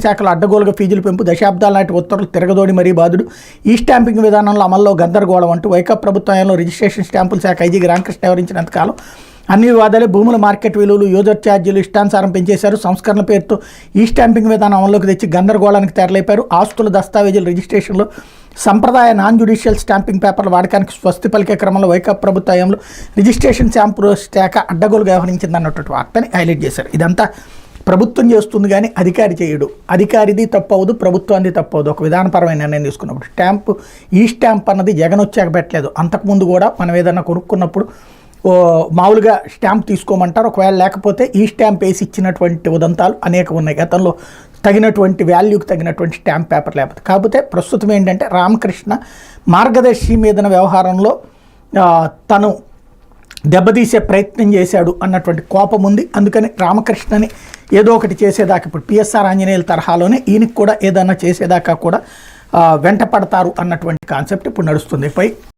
శాఖలో అడ్డగోలుగా ఫీజుల పెంపు, దశాబ్దాల నాటి ఉత్తర్వులు తిరగదోడి మరీ బాధుడు, ఈ స్టాంపింగ్ విధానంలో అమల్లో గందరగోళం అంటూ వైకాపా ప్రభుత్వంలో రిజిస్ట్రేషన్ స్టాంపుల శాఖ ఐజీకి రామకృష్ణ వ్యవహరించినంతకాలం అన్ని వివాదాలే. భూముల మార్కెట్ విలువలు, యూజర్ ఛార్జీలు ఇష్టానుసారం పెంచేశారు. సంస్కరణ పేరుతో ఈ స్టాంపింగ్ విధానం అమల్లోకి తెచ్చి గందరగోళానికి తెరలేపారు. ఆస్తుల దస్తావేజీల రిజిస్ట్రేషన్లో సంప్రదాయ నాన్ జ్యుడిషియల్ స్టాంపింగ్ పేపర్ల వాడకానికి స్వస్తి పలికే క్రమంలో వైకాపా ప్రభుత్వంలో రిజిస్ట్రేషన్ స్టాంపు శాఖ అడ్డగోలుగా వ్యవహరించిందన్నటువంటి వార్తని హైలైట్ చేశారు. ఇదంతా ప్రభుత్వం చేస్తుంది కానీ అధికారి చేయడు. అధికారిది తప్పవదు, ప్రభుత్వాన్ని తప్పవదు. ఒక విధానపరమైన నిర్ణయం తీసుకున్నప్పుడు స్టాంపు, ఈ స్టాంప్ అన్నది జగన్ వచ్చాక పెట్టలేదు. అంతకుముందు కూడా మనం ఏదైనా కొనుక్కున్నప్పుడు మామూలుగా స్టాంప్ తీసుకోమంటారు. ఒకవేళ లేకపోతే ఈ స్టాంప్ వేసి ఇచ్చినటువంటి ఉదంతాలు అనేక ఉన్నాయి. గతంలో తగినటువంటి వాల్యూకి తగినటువంటి స్టాంప్ పేపర్ లేకపోతే. కాకపోతే ప్రస్తుతం ఏంటంటే రామకృష్ణ మార్గదర్శి మీదన వ్యవహారంలో తను దెబ్బతీసే ప్రయత్నం చేశాడు అన్నటువంటి కోపం ఉంది. అందుకని రామకృష్ణని ఏదో ఒకటి చేసేదాకా ఇప్పుడు పిఎస్ఆర్ ఆంజనేయుల తరహాలోనే ఈయనకి కూడా ఏదైనా చేసేదాకా కూడా వెంట పడతారు అన్నటువంటి కాన్సెప్ట్ ఇప్పుడు నడుస్తుంది.